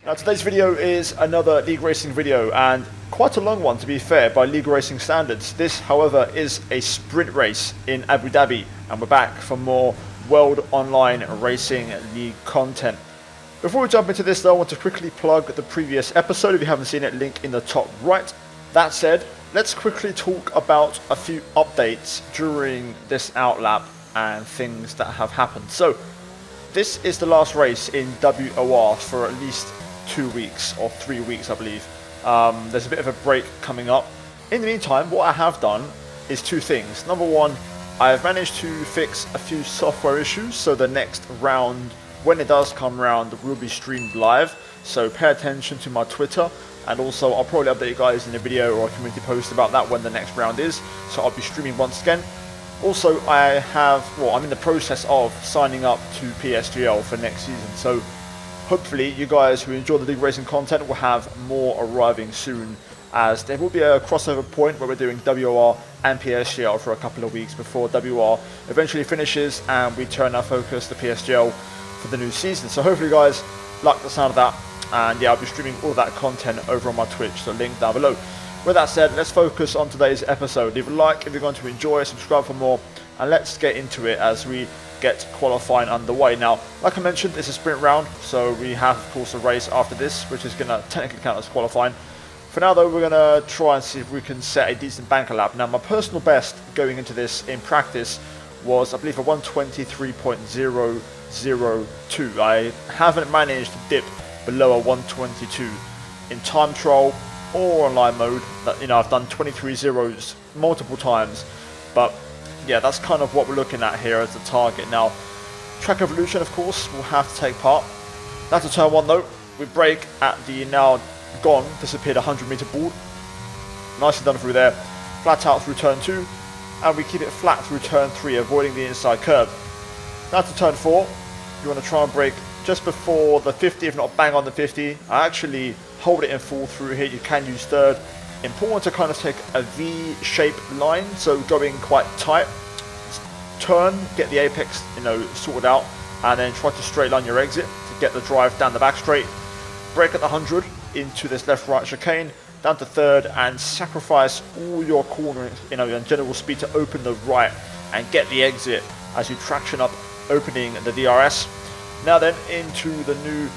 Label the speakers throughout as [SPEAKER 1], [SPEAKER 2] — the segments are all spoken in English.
[SPEAKER 1] Now today's video is another League Racing video, and quite a long one to be fair by League Racing standards. This however is a sprint race in Abu Dhabi, and we're back for more World Online Racing League content. Before we jump into this though, I want to quickly plug the previous episode if you haven't seen it, link in the top right. That said, let's quickly talk about a few updates during this outlap and things that have happened. So this is the last race in WOR for at least 2 weeks or 3 weeks, I believe. There's a bit of a break coming up. In the meantime, what I have done is two things. Number one, I've managed to fix a few software issues, so the next round, when it does come round, will be streamed live. So pay attention to my Twitter, and also I'll probably update you guys in a video or a community post about that when the next round is. So I'll be streaming once again. Also, I'm in the process of signing up to PSGL for next season. So hopefully you guys who enjoy the League Racing content will have more arriving soon, as there will be a crossover point where we're doing WOR and PSGL for a couple of weeks before WOR eventually finishes and we turn our focus to PSGL for the new season. So hopefully you guys like the sound of that, and yeah, I'll be streaming all that content over on my Twitch, so link down below. With that said, let's focus on today's episode. Leave a like if you're going to enjoy, subscribe for more, and let's get into it as we get qualifying underway. Now, like I mentioned, it's a sprint round, so we have of course a race after this, which is going to technically count as qualifying. For now though, we're going to try and see if we can set a decent banker lap. Now, my personal best going into this in practice was, I believe, a 123.002. I haven't managed to dip below a 122 in time trial or online mode. I've done 23 zeros multiple times, but yeah, that's kind of what we're looking at here as the target. Now, track evolution, of course, will have to take part. That's a turn one though. We brake at the now gone, disappeared 100-meter board. Nicely done through there. Flat out through turn two, and we keep it flat through turn three, avoiding the inside curve. Now to turn four, you want to try and brake just before the 50, if not bang on the 50. I actually hold it in full through here. You can use third. Important to kind of take a V-shaped line, so going quite tight. Turn, get the apex, sorted out, and then try to straight line your exit to get the drive down the back straight. Brake at the 100 into this left-right chicane, down to third, and sacrifice all your cornering, and general speed to open the right and get the exit as you traction up, opening the DRS. Now then, into the new,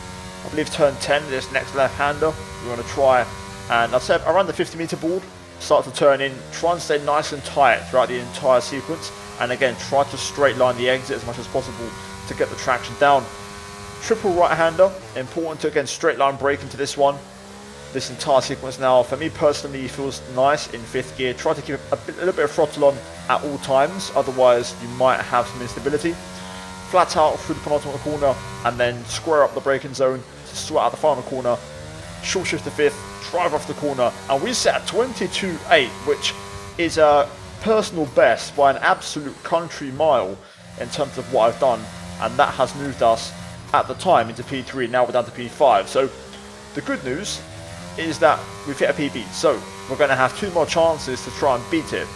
[SPEAKER 1] I believe, turn 10, this next left-hander. We want to try, and I'd say around the 50-meter board, start to turn in, try and stay nice and tight throughout the entire sequence, and again, try to straight line the exit as much as possible to get the traction down. Triple right-hander, important to again straight line brake into this one. This entire sequence now, for me personally, feels nice in fifth gear. Try to keep a little bit of throttle on at all times, otherwise you might have some instability. Flat out through the penultimate corner, and then square up the braking zone to sort out the final corner. Short shift to fifth, drive off the corner, and we set a 22.8, which is a personal best by an absolute country mile in terms of what I've done, and that has moved us at the time into P3. Now we're down to P5. So the good news is that we've hit a PB, so we're going to have two more chances to try and beat it.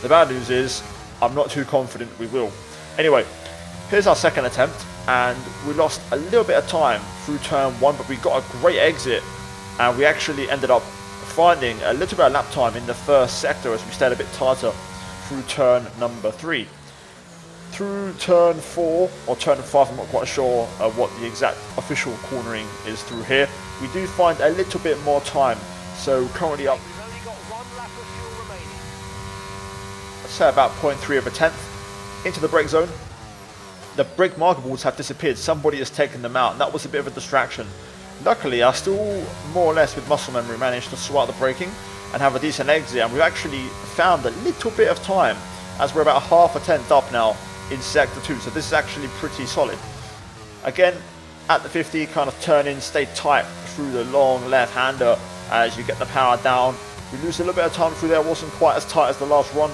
[SPEAKER 1] The bad news is I'm not too confident we will. Anyway, here's our second attempt, and we lost a little bit of time through turn one, but we got a great exit, and we actually ended up finding a little bit of lap time in the first sector as we stayed a bit tighter through turn number three. Through turn four or turn five, I'm not quite sure what the exact official cornering is through here. We do find a little bit more time, so currently up, I'd say about 0.3 of a tenth into the brake zone. The brake marker boards have disappeared. Somebody has taken them out, and that was a bit of a distraction. Luckily, I still, more or less with muscle memory, managed to sort out the braking and have a decent exit, and we've actually found a little bit of time as we're about half a tenth up now in sector 2, so this is actually pretty solid. Again, at the 50, kind of turn in, stay tight through the long left-hander as you get the power down. We lose a little bit of time through there, wasn't quite as tight as the last run.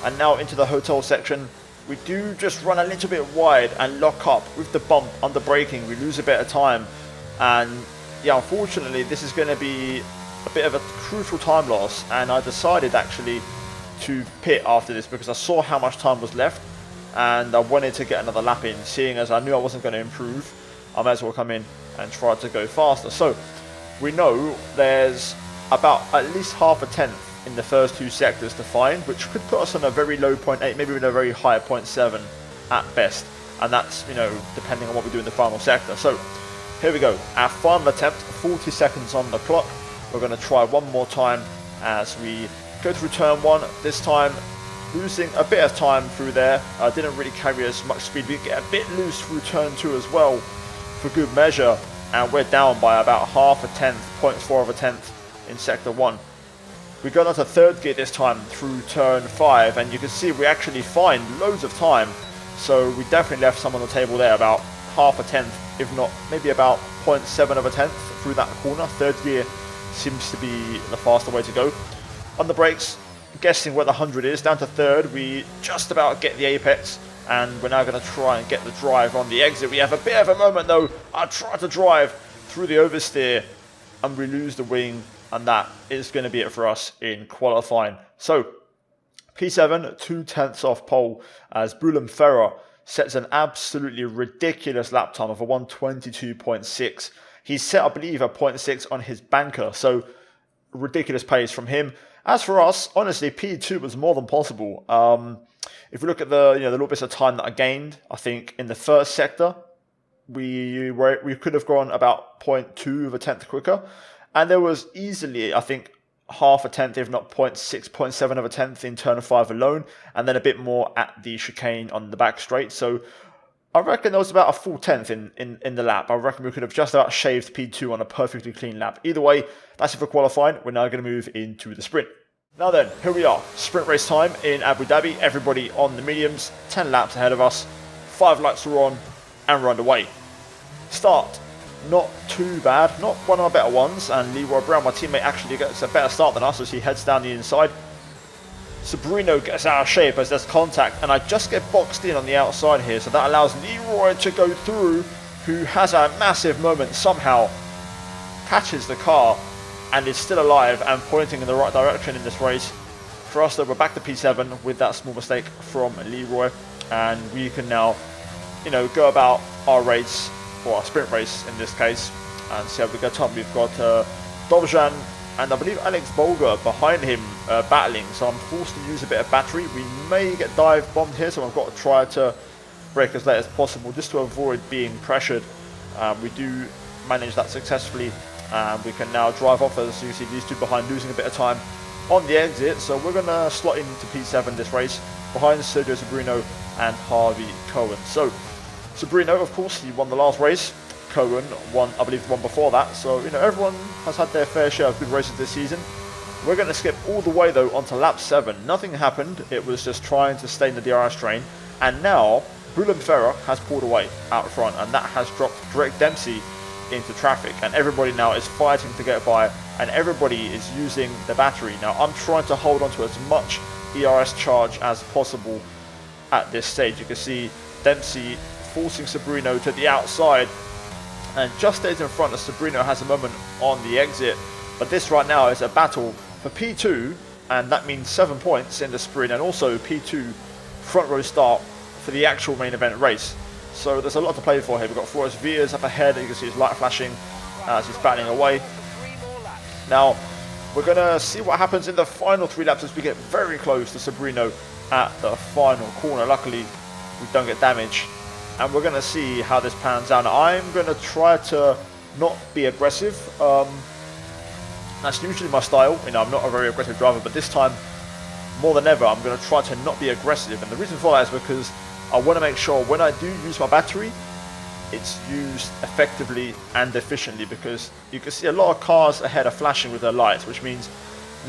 [SPEAKER 1] And now into the hotel section, we do just run a little bit wide and lock up with the bump under braking. We lose a bit of time, and yeah, unfortunately this is going to be a bit of a crucial time loss, and I decided actually to pit after this because I saw how much time was left and I wanted to get another lap in. Seeing as I knew I wasn't going to improve, I might as well come in and try to go faster. So we know there's about at least half a tenth in the first two sectors to find, which could put us on a very low 0.8, maybe even a very high 0.7 at best. And that's, you know, depending on what we do in the final sector. So here we go, our final attempt, 40 seconds on the clock. We're going to try one more time as we go through turn one. This time losing a bit of time through there. Didn't really carry as much speed. We get a bit loose through turn two as well for good measure, and we're down by about half a tenth, 0.4 of a tenth in sector one. We got onto third gear this time through turn 5, and you can see we actually find loads of time. So we definitely left some on the table there, about half a tenth, if not maybe about 0.7 of a tenth through that corner. Third gear seems to be the faster way to go. On the brakes, guessing where the 100 is, down to third, we just about get the apex, and we're now going to try and get the drive on the exit. We have a bit of a moment though. I try to drive through the oversteer, and we lose the wing, and that is going to be it for us in qualifying. So P7, 2/10 off pole, as Bulem Ferrer sets an absolutely ridiculous lap time of a 1:22.6. He's set, I believe, a 0.6 on his banker, so ridiculous pace from him. As for us, honestly, P2 was more than possible. If we look at the the little bits of time that I gained, I think in the first sector we could have gone about 0.2 of a tenth quicker, and there was easily, I think, half a tenth, if not 0.6, 0.7 of a tenth in turn 5 alone, and then a bit more at the chicane on the back straight. So I reckon there was about a full tenth in the lap. I reckon we could have just about shaved P2 on a perfectly clean lap. Either way, that's it for qualifying. We're now going to move into the sprint. Now then, here we are. Sprint race time in Abu Dhabi. Everybody on the mediums, 10 laps ahead of us. 5 lights are on, and we're underway. Start. Not too bad, not one of our better ones, and Leroy Brown, my teammate, actually gets a better start than us as he heads down the inside. Sabrino gets out of shape as there's contact, and I just get boxed in on the outside here, so that allows Leroy to go through, who has a massive moment, somehow catches the car and is still alive and pointing in the right direction in this race. For us though, we're back to P7 with that small mistake from Leroy, and we can now, go about our race, or our sprint race in this case, and see how we get on. We've got Dovzhan and I believe Alex Bolger behind him battling, so I'm forced to use a bit of battery. We may get dive bombed here, so I've got to try to brake as late as possible just to avoid being pressured. We do manage that successfully, and we can now drive off, as you see these two behind losing a bit of time on the exit. So we're going to slot into P7 this race behind Sergio Sabrino and Harvey Cohen. So Sabrino, of course, he won the last race. Cohen won, I believe, the one before that. So, everyone has had their fair share of good races this season. We're going to skip all the way, though, onto lap 7. Nothing happened. It was just trying to stay in the DRS train. And now, Bulem Ferrer has pulled away out front, and that has dropped Drake Dempsey into traffic. And everybody now is fighting to get by, and everybody is using the battery. Now, I'm trying to hold on to as much ERS charge as possible at this stage. You can see Dempsey forcing Sabrino to the outside, and just stays in front as Sabrino has a moment on the exit. But this right now is a battle for P2, and that means 7 points in the sprint, and also P2 front row start for the actual main event race. So there's a lot to play for here. We've got Forrest Viers up ahead. You can see his light flashing as he's battling away. Now we're going to see what happens in the final 3 laps as we get very close to Sabrino at the final corner. Luckily we don't get damage, and we're going to see how this pans out. I'm going to try to not be aggressive. That's usually my style. I'm not a very aggressive driver, but this time, more than ever, I'm going to try to not be aggressive. And the reason for that is because I want to make sure when I do use my battery, it's used effectively and efficiently, because you can see a lot of cars ahead are flashing with their lights, which means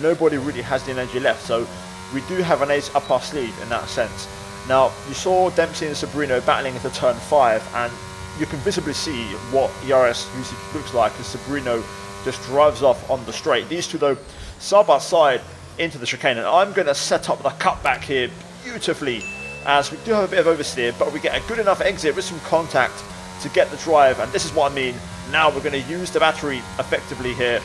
[SPEAKER 1] nobody really has the energy left. So we do have an ace up our sleeve in that sense. Now, you saw Dempsey and Sabrino battling into turn 5, and you can visibly see what ERS usage looks like as Sabrino just drives off on the straight. These two, though, side by side into the chicane, and I'm going to set up the cutback here beautifully, as we do have a bit of oversteer, but we get a good enough exit with some contact to get the drive, and this is what I mean. Now we're going to use the battery effectively here,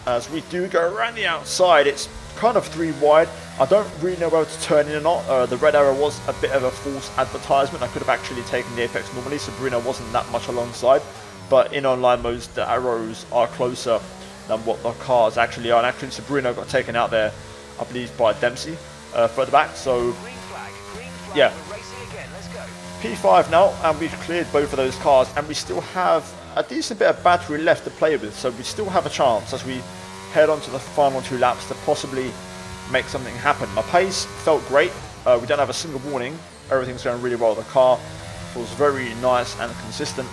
[SPEAKER 1] as we do go around the outside. It's kind of 3 wide. I don't really know whether to turn in or not. The red arrow was a bit of a false advertisement. I could have actually taken the apex normally. Sabrina wasn't that much alongside, but in online modes the arrows are closer than what the cars actually are. And actually Sabrina got taken out there, I believe, by Dempsey further back. So yeah, P5 now, and we've cleared both of those cars, and we still have a decent bit of battery left to play with, so we still have a chance as we head on to the final 2 laps to possibly make something happen. My pace felt great. We don't have a single warning. Everything's going really well. The car feels very nice and consistent,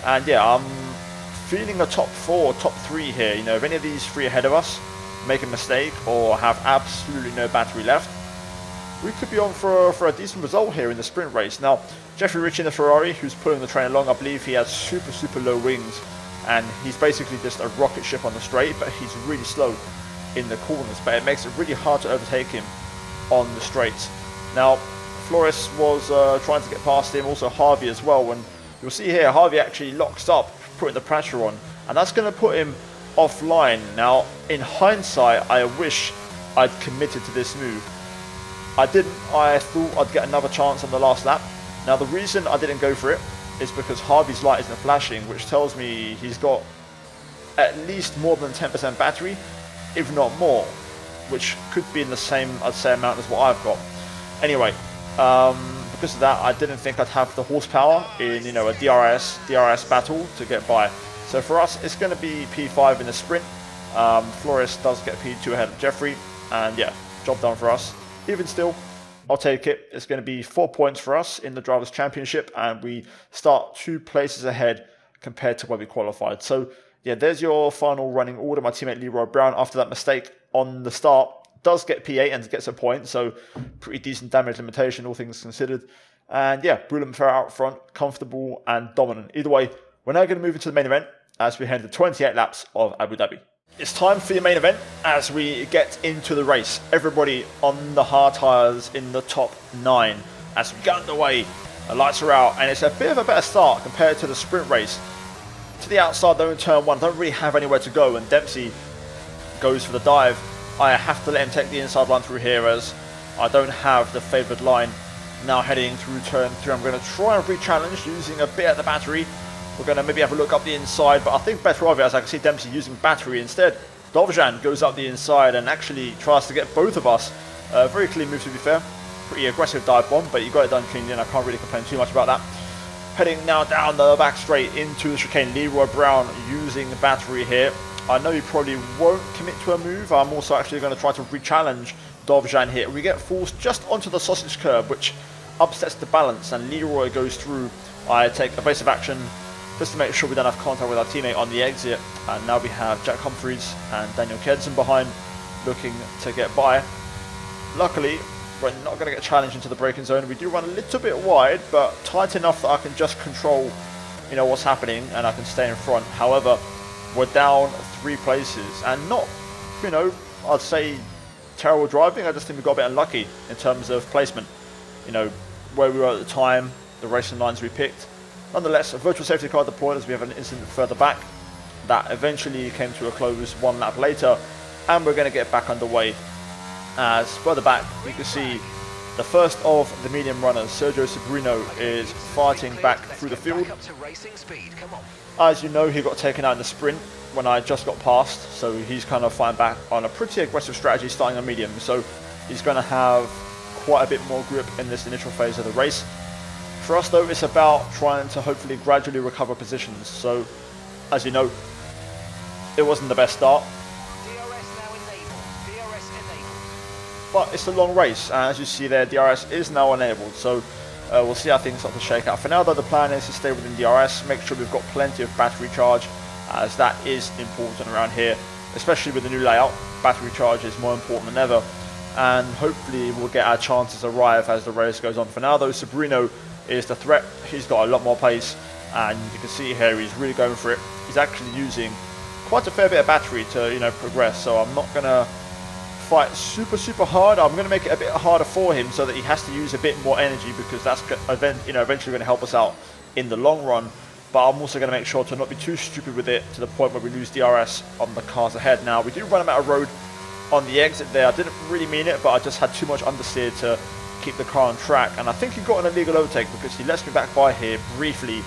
[SPEAKER 1] and yeah, I'm feeling a top 4, top 3 here. You know, if any of these 3 ahead of us make a mistake or have absolutely no battery left, we could be on for a decent result here in the sprint race. Now, Jeffrey Ritchie in the Ferrari, who's pulling the train along, I believe he has super low wings, and he's basically just a rocket ship on the straight, but he's really slow in the corners, but it makes it really hard to overtake him on the straights. Now, Flores was trying to get past him, also Harvey as well, and you'll see here, Harvey actually locks up, putting the pressure on, and that's going to put him offline. Now, in hindsight, I wish I'd committed to this move. I didn't. I thought I'd get another chance on the last lap. Now the reason I didn't go for it is because Harvey's light isn't flashing, which tells me he's got at least more than 10% battery, if not more, which could be in the same, I'd say, amount as what I've got. Anyway, because of that, I didn't think I'd have the horsepower in, you know, a DRS battle to get by. So for us, it's going to be P5 in the sprint. Flores does get P2 ahead of Jeffrey, and yeah, job done for us. Even still, I'll take it. It's going to be 4 points for us in the Drivers' Championship, and we start 2 places ahead compared to where we qualified. So, yeah, there's your final running order. My teammate Leroy Brown, after that mistake on the start, does get P8 and gets a point, so pretty decent damage limitation, all things considered. And yeah, Bruno Ferrer out front, comfortable and dominant. Either way, we're now going to move into the main event as we head to 28 laps of Abu Dhabi. It's time for your main event as we get into the race. Everybody on the hard tyres in the top 9 as we get underway. The lights are out, and it's a bit of a better start compared to the sprint race. To the outside though in turn 1, I don't really have anywhere to go, and Dempsey goes for the dive. I have to let him take the inside line through here as I don't have the favoured line. Now heading through turn 3, I'm going to try and re-challenge using a bit of the battery. We're going to maybe have a look up the inside, but I think better of it as I can see Dempsey using battery instead. Dovzhan goes up the inside and actually tries to get both of us. Very clean move, to be fair. Pretty aggressive dive bomb, but you got it done cleanly and I can't really complain too much about that. Heading now down the back straight into the chicane. Leroy Brown using the battery here. I know he probably won't commit to a move. I'm also actually going to try to re-challenge Dovzhan here. We get forced just onto the sausage curb, which upsets the balance, and Leroy goes through. I take evasive action just to make sure we don't have contact with our teammate on the exit, and now we have Jack Humphreys and Daniel Kedson behind looking to get by. Luckily, we're not going to get challenged into the braking zone. We do run a little bit wide, but tight enough that I can just control, you know, what's happening and I can stay in front. However, we're down 3 places, and not, you know, I'd say terrible driving. I just think we got a bit unlucky in terms of placement. You know, where we were at the time, the racing lines we picked. Nonetheless, a virtual safety car deployed as we have an incident further back. That eventually came to a close 1 lap later, and we're going to get back underway. As further back, you can see the first of the medium runners, Sergio Sobrino, is fighting back through the field. As you know, he got taken out in the sprint when I just got past, so he's kind of fighting back on a pretty aggressive strategy starting on medium, so he's going to have quite a bit more grip in this initial phase of the race. For us though, it's about trying to hopefully gradually recover positions. So, as you know, it wasn't the best start. But it's a long race, and as you see there, DRS is now enabled. So we'll see how things start to shake out. For now though, the plan is to stay within DRS, make sure we've got plenty of battery charge, as that is important around here, especially with the new layout. Battery charge is more important than ever, and hopefully we'll get our chances arrive as the race goes on. For now though, Sobrino is the threat. He's got a lot more pace, and you can see here he's really going for it. He's actually using quite a fair bit of battery to, you know, progress, so I'm not going to fight super hard. I'm going to make it a bit harder for him so that he has to use a bit more energy, because that's, you know, eventually going to help us out in the long run. But I'm also going to make sure to not be too stupid with it to the point where we lose DRS on the cars ahead. Now, we do run him out of road on the exit there. I didn't really mean it, but I just had too much understeer to keep the car on track, and I think he got an illegal overtake because he lets me back by here briefly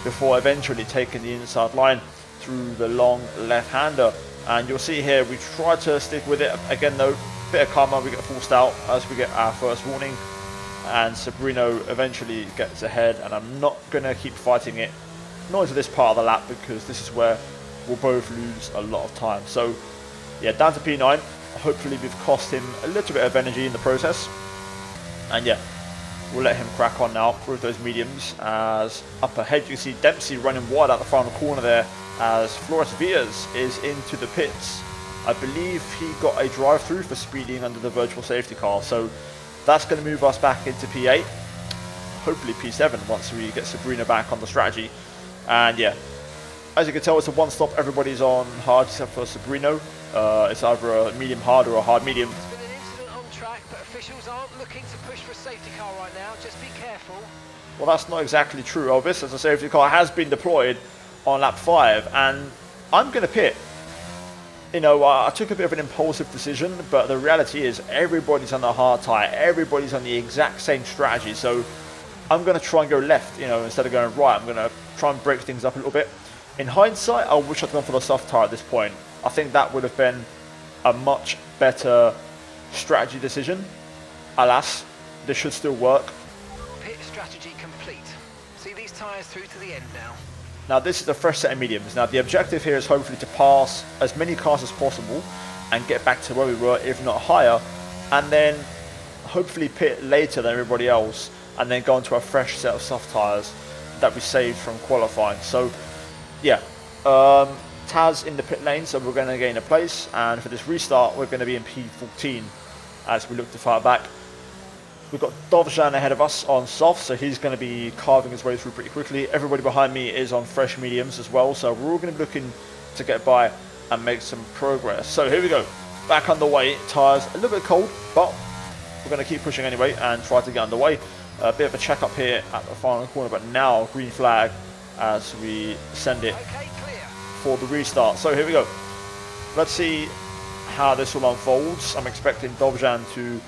[SPEAKER 1] before eventually taking the inside line through the long left-hander. And you'll see here we try to stick with it again though, bit of karma, we get forced out as we get our first warning, and Sabrino eventually gets ahead, and I'm not going to keep fighting it, not into this part of the lap, because this is where we'll both lose a lot of time. So yeah, down to P9. Hopefully we've cost him a little bit of energy in the process, and yeah, we'll let him crack on now through those mediums. As up ahead you can see Dempsey running wide out the final corner there, as Flores Villas is into the pits. I believe he got a drive-through for speeding under the virtual safety car, so that's going to move us back into P8, hopefully P7 once we get Sabrina back on the strategy. And yeah, as you can tell, it's a one-stop. Everybody's on hard except for Sabrino. It's either a medium hard or a hard medium.
[SPEAKER 2] There's been an incident on track, but officials aren't looking to push for a safety car right now. Just be careful.
[SPEAKER 1] Well, that's not exactly true, Elvis, as a safety car has been deployed on lap 5, and I'm going to pit. You know, I took a bit of an impulsive decision, but the reality is everybody's on the hard tyre, everybody's on the exact same strategy, so I'm going to try and go left, you know, instead of going right. I'm going to try and break things up a little bit. In hindsight, I wish I'd gone for the soft tyre at this point. I think that would have been a much better strategy decision. Alas, this should still work.
[SPEAKER 2] Pit strategy complete. See these tyres through to the end now.
[SPEAKER 1] Now this is a fresh set of mediums. Now the objective here is hopefully to pass as many cars as possible and get back to where we were, if not higher, and then hopefully pit later than everybody else, and then go into a fresh set of soft tyres that we saved from qualifying. So yeah, Taz in the pit lane, so we're going to gain a place, and for this restart we're going to be in P14 as we look to fight back. We've got Dovzhan ahead of us on soft, so he's going to be carving his way through pretty quickly. Everybody behind me is on fresh mediums as well, so we're all going to be looking to get by and make some progress. So here we go, back underway. Tyres a little bit cold, but we're going to keep pushing anyway and try to get underway. A bit of a check up here at the final corner, but now green flag as we send it for the restart. So here we go. Let's see how this all unfolds. I'm expecting Dovzhan to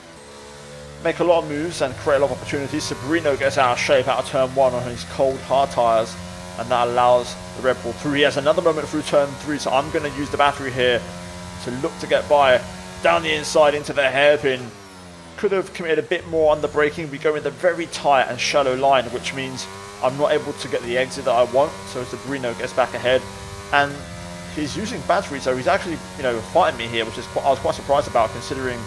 [SPEAKER 1] make a lot of moves and create a lot of opportunities. Sabrino gets out of shape out of turn 1 on his cold hard tyres, and that allows the Red Bull through. He has another moment through turn 3, so I'm going to use the battery here to look to get by down the inside into the hairpin. Could have committed a bit more on the braking. We go in the very tight and shallow line, which means I'm not able to get the exit that I want, so Sabrino gets back ahead, and he's using battery, so he's actually, you know, fighting me here, which is I was quite surprised about, considering,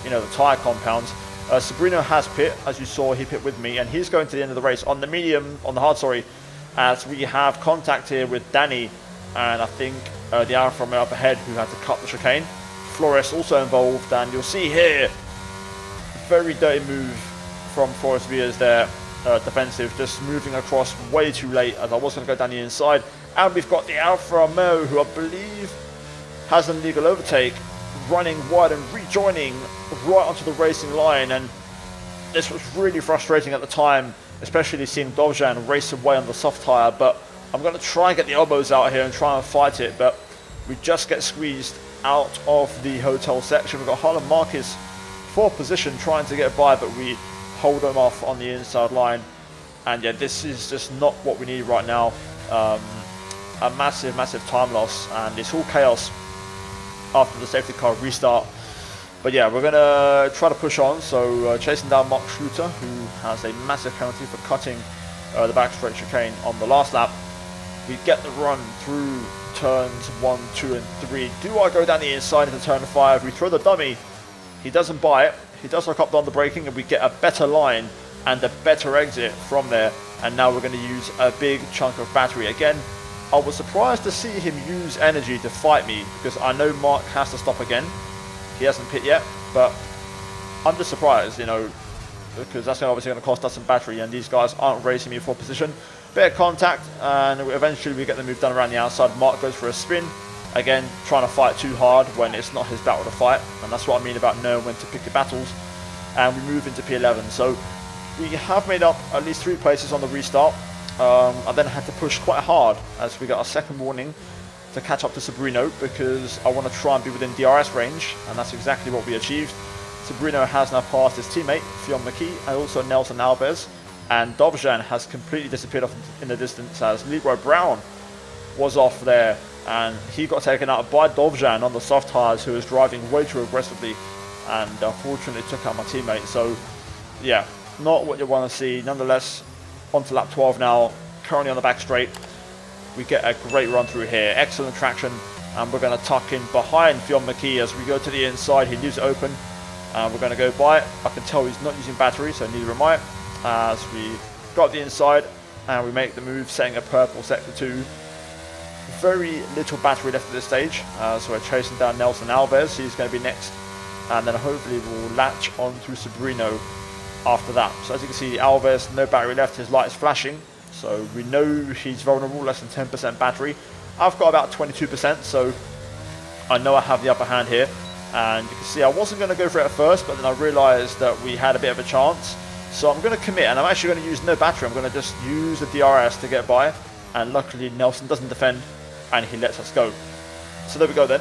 [SPEAKER 1] you know, the tyre compounds. Sabrino has pit, as you saw, he pit with me, and he's going to the end of the race on the medium, on the hard, sorry, as we have contact here with Danny, and I think the Alfa Romeo up ahead who had to cut the chicane. Flores also involved, and you'll see here, very dirty move from Flores Villas there, defensive, just moving across way too late, as I was going to go down the inside. And we've got the Alfa Romeo, who I believe has an illegal overtake, running wide and rejoining right onto the racing line. And this was really frustrating at the time, especially seeing Dovzhan race away on the soft tyre. But I'm going to try and get the elbows out here and try and fight it, but we just get squeezed out of the hotel section. We've got Harlan Marquez for position trying to get by, but we hold him off on the inside line. And yeah, this is just not what we need right now. A massive time loss, and it's all chaos after the safety car restart. But yeah, we're gonna try to push on. So chasing down Mark Schluter, who has a massive penalty for cutting the back straight chicane on the last lap. We get the run through turns 1, 2 and 3. Do I go down the inside into turn 5? We throw the dummy, he doesn't buy it, he does look up on the braking, and we get a better line and a better exit from there. And now we're going to use a big chunk of battery again. I was surprised to see him use energy to fight me, because I know Mark has to stop again. He hasn't pit yet, but I'm just surprised, you know, because that's obviously going to cost us some battery, and these guys aren't racing me for position. Bit of contact, and eventually we get the move done around the outside. Mark goes for a spin, again trying to fight too hard when it's not his battle to fight, and that's what I mean about knowing when to pick your battles. And we move into P11, so we have made up at least 3 places on the restart. I then had to push quite hard as we got a second warning to catch up to Sabrino because I want to try and be within DRS range, and that's exactly what we achieved. Sabrino has now passed his teammate, Fionn McKee, and also Nelson Alves, and Dovzhan has completely disappeared off in the distance as Leroy Brown was off there, and he got taken out by Dovzhan on the soft tyres, who was driving way too aggressively, and unfortunately took out my teammate. So yeah, not what you want to see. Nonetheless, on to lap 12 now, currently on the back straight. We get a great run through here, excellent traction, and we're going to tuck in behind Fionn McKee as we go to the inside. He leaves it open, and we're going to go by it. I can tell he's not using battery, so neither am I. As we got the inside, and we make the move, setting a purple sector 2. Very little battery left at this stage, so we're chasing down Nelson Alves. He's going to be next, and then hopefully we'll latch onto Sabrino after that. So as you can see, Alves, no battery left, his light is flashing, so we know he's vulnerable, less than 10% battery. I've got about 22%, so I know I have the upper hand here, and you can see I wasn't going to go for it at first, but then I realised that we had a bit of a chance, so I'm going to commit, and I'm actually going to use no battery. I'm going to just use the DRS to get by, and luckily Nelson doesn't defend, and he lets us go. So there we go then.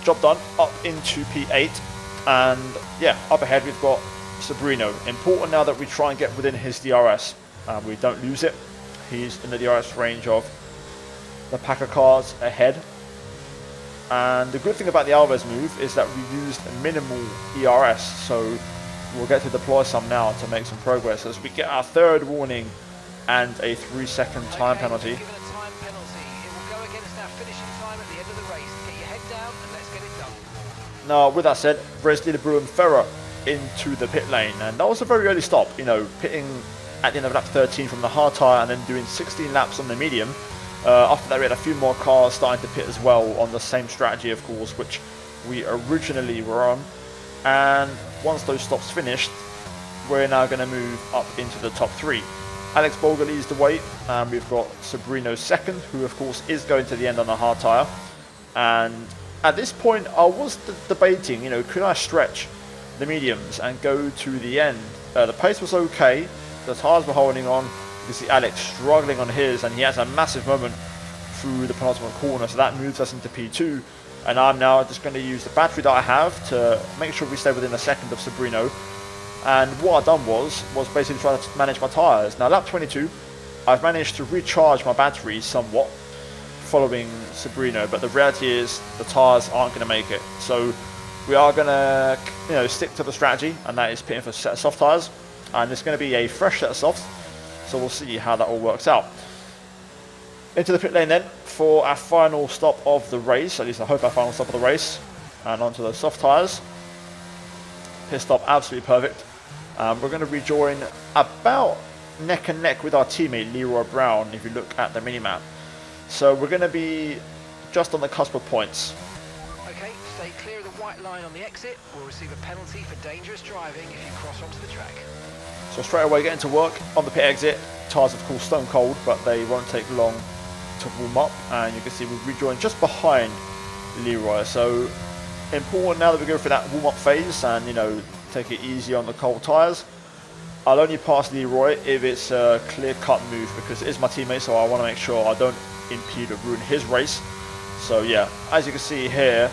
[SPEAKER 1] Job done, up into P8, and yeah, up ahead we've got Sabrino. Important now that we try and get within his DRS. We don't lose it. He's in the DRS range of the pack of cars ahead. And the good thing about the Alves move is that we used minimal ERS, so we'll get to deploy some now to make some progress as we get our third warning and a 3-second time penalty. Now, with that said, race leader Bruin Ferrer into the pit lane, and that was a very early stop, you know, pitting at the end of lap 13 from the hard tyre and then doing 16 laps on the medium. After that we had a few more cars starting to pit as well on the same strategy, of course, which we originally were on. And once those stops finished, we're now going to move up into the top 3. Alex Bolger leads the way, and we've got Sabrino second, who of course is going to the end on the hard tyre. And at this point I was debating, you know, could I stretch the mediums and go to the end? The pace was okay, the tyres were holding on. You can see Alex struggling on his, and he has a massive moment through the penultimate corner, so that moves us into P2. And I'm now just going to use the battery that I have to make sure we stay within a second of Sabrino. And what I've done was basically try to manage my tyres. Now lap 22, I've managed to recharge my battery somewhat following Sabrino, but the reality is the tyres aren't going to make it. So we are going to, you know, stick to the strategy, and that is pitting for a set of soft tyres. And it's going to be a fresh set of softs, so we'll see how that all works out. Into the pit lane then for our final stop of the race, at least I hope our final stop of the race, and onto the soft tyres. Pit stop absolutely perfect. We're going to rejoin about neck and neck with our teammate Leroy Brown if you look at the minimap. So we're going to be just on the cusp of points.
[SPEAKER 2] Okay, stay clear of the white line on the exit. We'll receive a penalty for dangerous driving if you cross onto the track.
[SPEAKER 1] So straight away getting to work on the pit exit. Tyres of course stone cold, but they won't take long to warm up, and you can see we've rejoined just behind Leroy. So important now that we go through that warm up phase and, you know, take it easy on the cold tyres. I'll only pass Leroy if it's a clear cut move, because it is my teammate, so I want to make sure I don't impede or ruin his race. So yeah, as you can see here,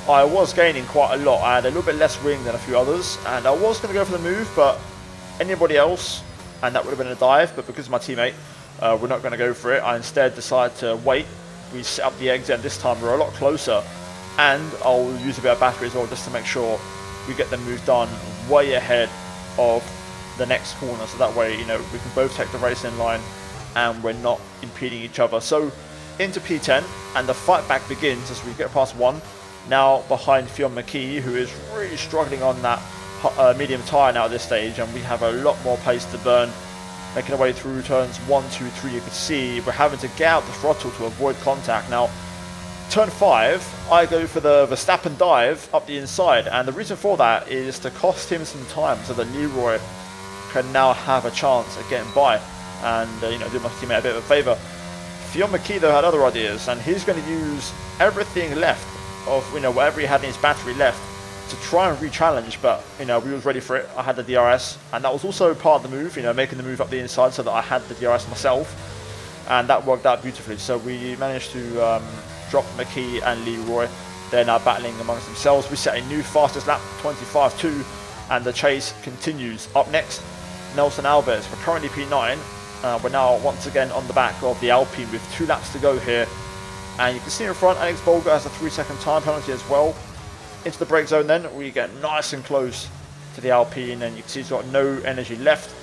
[SPEAKER 1] I was gaining quite a lot. I had a little bit less wing than a few others, and I was going to go for the move, but anybody else, and that would have been a dive, but because of my teammate, we're not going to go for it. I instead decided to wait. We set up the exit, and this time we're a lot closer, and I'll use a bit of battery as well just to make sure we get the move done way ahead of the next corner, so that way, you know, we can both take the race in line and we're not impeding each other. So into P10, and the fight back begins as we get past 1, now behind Fionn McKee, who is really struggling on that medium tyre now at this stage, and we have a lot more pace to burn, making our way through turns 1, 2, 3. You can see we're having to get out the throttle to avoid contact. Now turn 5, I go for the Verstappen dive up the inside, and the reason for that is to cost him some time so that Leroy can now have a chance at getting by and you know, do my teammate a bit of a favour. Fionn McKee though had other ideas, and he's going to use everything left of, you know, whatever he had in his battery left to try and re-challenge, but you know, we was ready for it. I had the DRS, and that was also part of the move, you know, making the move up the inside so that I had the DRS myself, and that worked out beautifully. So we managed to Drop, McKee and Leroy. They're now battling amongst themselves. We set a new fastest lap, 25.2, and the chase continues. Up next, Nelson Alves. We're currently P9. We're now once again on the back of the Alpine with 2 laps to go here. And you can see in front, Alex Bolger has a 3-second time penalty as well. Into the brake zone then, we get nice and close to the Alpine, and you can see he's got no energy left.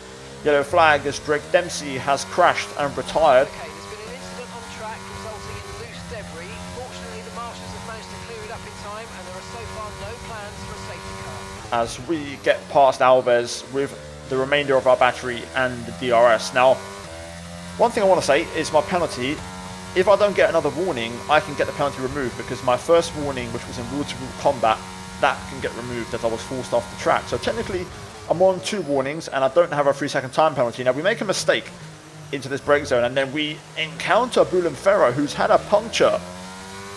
[SPEAKER 1] Yellow flag as Drake Dempsey has crashed and retired.
[SPEAKER 2] Okay, there's been an incident on track resulting in loose debris. Fortunately, the marshals have managed to clear it up in time, and there are so far no plans for a safety car.
[SPEAKER 1] As we get past Alves with the remainder of our battery and the DRS. Now, one thing I want to say is my penalty. If I don't get another warning, I can get the penalty removed, because my first warning, which was in wheel-to-wheel combat, that can get removed as I was forced off the track. So technically, I'm on 2 warnings and I don't have a 3-second time penalty. Now, we make a mistake into this brake zone and then we encounter Boulan Ferro, who's had a puncture.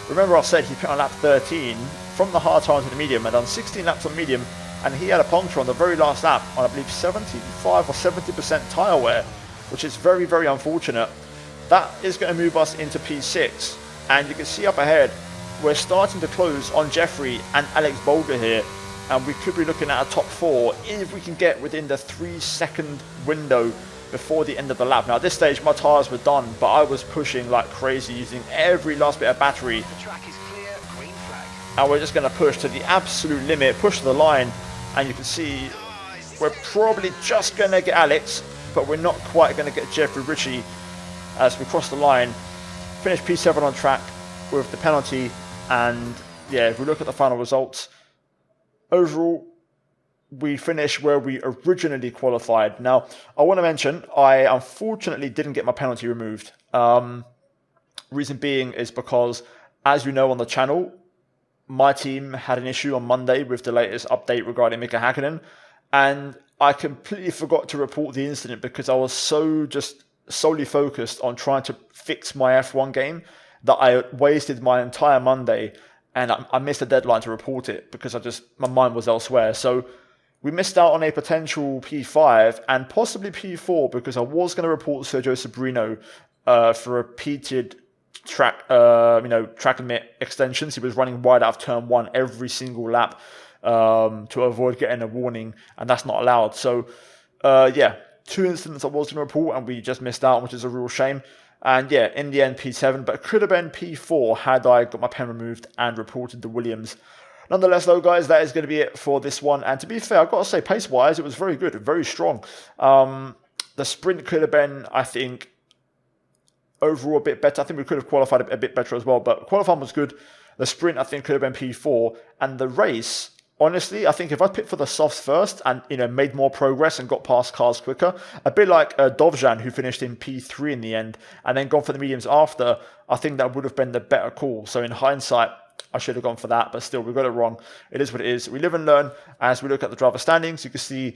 [SPEAKER 1] Remember I said he put on lap 13 from the hard tire to the medium and done 16 laps on medium, and he had a puncture on the very last lap on, I believe, 75 or 70% tyre wear, which is very, very unfortunate. That is going to move us into P6, and you can see up ahead we're starting to close on Jeffrey and Alex Bolger here, and we could be looking at a top 4 if we can get within the 3-second window before the end of the lap. Now at this stage my tyres were done, but I was pushing like crazy, using every last bit of battery.
[SPEAKER 2] The track is clear, green flag.
[SPEAKER 1] And we're just going to push to the absolute limit, push to the line, and you can see we're probably just going to get Alex, but we're not quite going to get Jeffrey Ritchie as we cross the line. Finish P7 on track with the penalty, and yeah, if we look at the final results, overall we finished where we originally qualified. Now, I want to mention, I unfortunately didn't get my penalty removed. Reason being is because, as you know on the channel, my team had an issue on Monday with the latest update regarding Mika Hakkinen, and I completely forgot to report the incident because I was so just solely focused on trying to fix my F1 game that I wasted my entire Monday, and I missed the deadline to report it because my mind was elsewhere. So we missed out on a potential P5 and possibly P4 because I was going to report Sergio Sabrino for repeated track limit extensions. He was running wide out of turn 1 every single lap to avoid getting a warning, and that's not allowed. So yeah, 2 incidents I was going to report and we just missed out, which is a real shame. And yeah, in the end P7, but it could have been P4 had I got my pen removed and reported the Williams. Nonetheless though, guys, that is going to be it for this one. And to be fair, I've got to say, pace-wise, it was very good, very strong. The sprint could have been, I think, overall a bit better. I think we could have qualified a bit better as well, but qualifying was good. The sprint, I think, could have been P4. And the race, honestly, I think if I picked for the softs first and, made more progress and got past cars quicker, a bit like Dovzhan, who finished in P3 in the end, and then gone for the mediums after, I think that would have been the better call. So in hindsight, I should have gone for that, but still, we got it wrong. It is what it is. We live and learn. As we look at the driver standings, you can see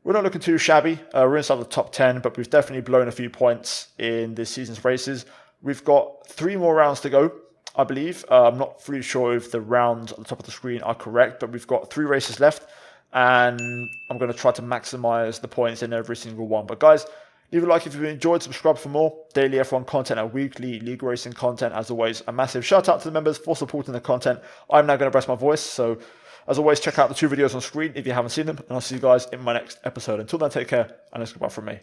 [SPEAKER 1] we're not looking too shabby. We're inside the top 10, but we've definitely blown a few points in this season's races. We've got 3 more rounds to go, I believe. I'm not fully sure if the rounds at the top of the screen are correct, but we've got 3 races left, and I'm going to try to maximize the points in every single one. But guys, leave a like if you enjoyed, subscribe for more daily F1 content and weekly league racing content. As always, a massive shout out to the members for supporting the content. I'm now going to rest my voice, so as always, check out the 2 videos on screen if you haven't seen them, and I'll see you guys in my next episode. Until then, take care, and it's goodbye from me.